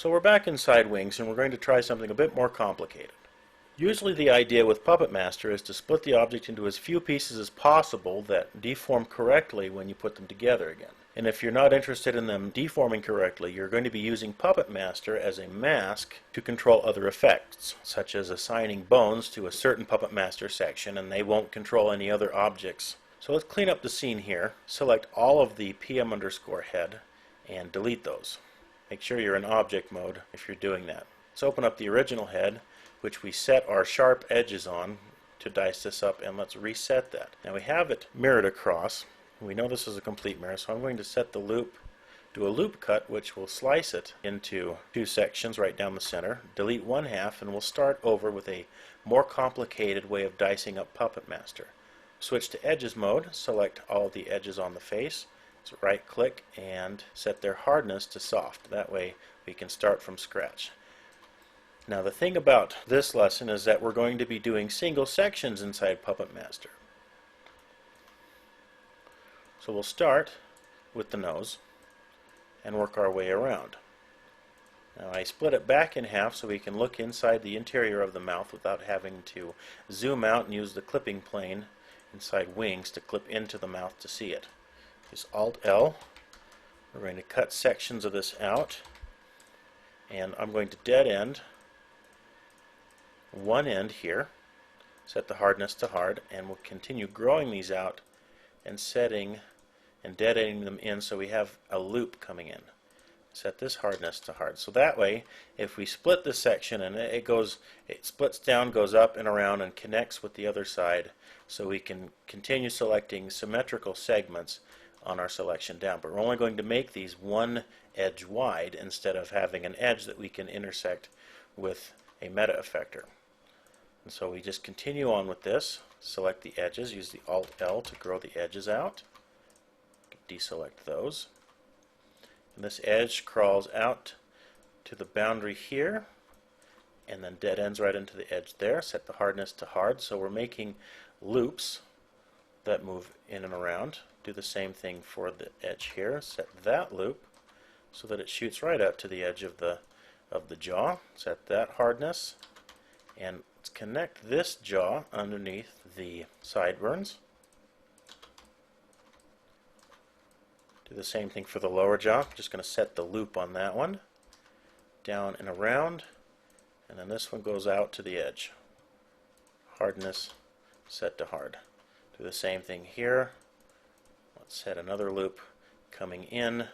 So we're back inside Wings and we're going to try something a bit more complicated. Usually the idea with PuppetMaster is to split the object into as few pieces as possible that deform correctly when you put them together again. And if you're not interested in them deforming correctly, you're going to be using PuppetMaster as a mask to control other effects, such as assigning bones to a certain PuppetMaster section, and they won't control any other objects. So let's clean up the scene here. Select all of the PM_head and delete those. Make sure you're in object mode if you're doing that. Let's open up the original head, which we set our sharp edges on to dice this up, and let's reset that. Now we have it mirrored across. We know this is a complete mirror, so I'm going to set the loop, do a loop cut, which will slice it into two sections right down the center, delete one half, and we'll start over with a more complicated way of dicing up PuppetMaster. Switch to edges mode, select all of the edges on the face, so right click and set their hardness to soft. That way we can start from scratch. Now the thing about this lesson is that we're going to be doing single sections inside PuppetMaster. So we'll start with the nose and work our way around. Now I split it back in half so we can look inside the interior of the mouth without having to zoom out and use the clipping plane inside Wings to clip into the mouth to see it. Use Alt-L. We're going to cut sections of this out, and I'm going to dead end one end here, set the hardness to hard, and we'll continue growing these out and setting and dead ending them in so we have a loop coming in. Set this hardness to hard. So that way, if we split this section and it splits down, goes up and around and connects with the other side, so we can continue selecting symmetrical segments on our selection down. But we're only going to make these one edge wide instead of having an edge that we can intersect with a meta effector. And so we just continue on with this, select the edges, use the Alt-L to grow the edges out, deselect those. And this edge crawls out to the boundary here and then dead ends right into the edge there. Set the hardness to hard, so we're making loops that move in and around. Do the same thing for the edge here. Set that loop so that it shoots right out to the edge of the jaw. Set that hardness, and let's connect this jaw underneath the sideburns. Do the same thing for the lower jaw. Just going to set the loop on that one, down and around, and then this one goes out to the edge. Hardness set to hard. Do the same thing here. Let's set another loop coming in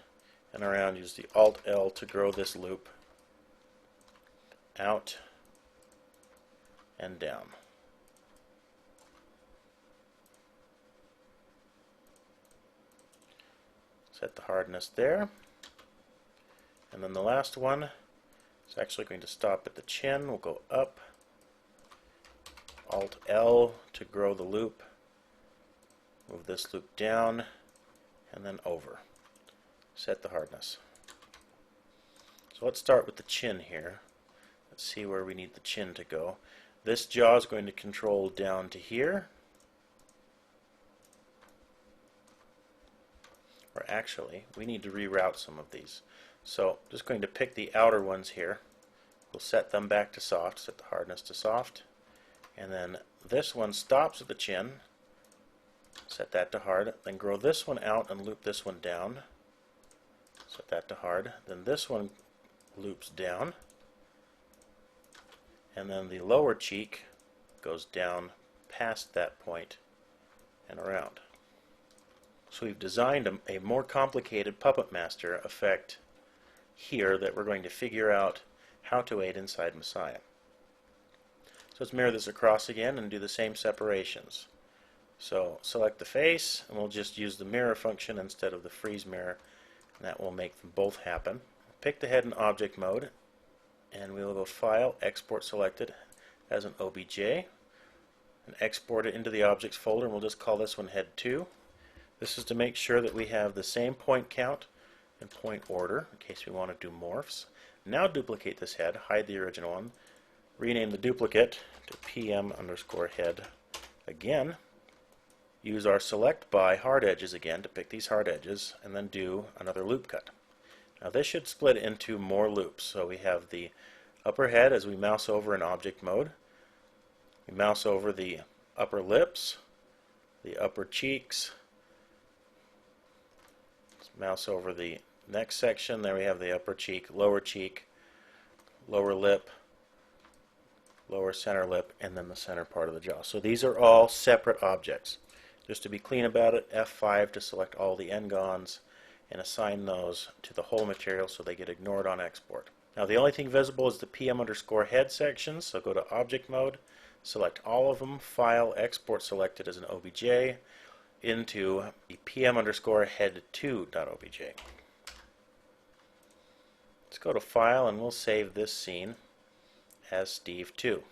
and around. Use the Alt-L to grow this loop out and down. Set the hardness there. And then the last one is actually going to stop at the chin. We'll go up, Alt-L to grow the loop, move this loop down, and then over. Set the hardness. So let's start with the chin here. Let's see where we need the chin to go. This jaw is going to control down to here. Or actually, we need to reroute some of these. So just going to pick the outer ones here. We'll set them back to soft, set the hardness to soft. And then this one stops at the chin. Set that to hard. Then grow this one out and loop this one down. Set that to hard. Then this one loops down. And then the lower cheek goes down past that point and around. So we've designed a more complicated PuppetMaster effect here that we're going to figure out how to aid inside Messiah. So let's mirror this across again and do the same separations. So select the face, and we'll just use the mirror function instead of the freeze mirror, and that will make them both happen. Pick the head in object mode, and we will go File, Export Selected as an OBJ, and export it into the Objects folder, and we'll just call this one Head 2. This is to make sure that we have the same point count and point order in case we want to do morphs. Now duplicate this head, hide the original one, rename the duplicate to PM_head again, use our select by hard edges again to pick these hard edges, and then do another loop cut. Now this should split into more loops. So we have the upper head as we mouse over in object mode. We mouse over the upper lips, the upper cheeks. Let's mouse over the next section. There we have the upper cheek, lower lip, lower center lip, and then the center part of the jaw. So these are all separate objects. Just to be clean about it, F5 to select all the n-gons and assign those to the whole material so they get ignored on export. Now the only thing visible is the PM_head sections, so go to object mode, select all of them, file, export selected as an OBJ into the PM_head2.obj. Let's go to file and we'll save this scene as Steve 2.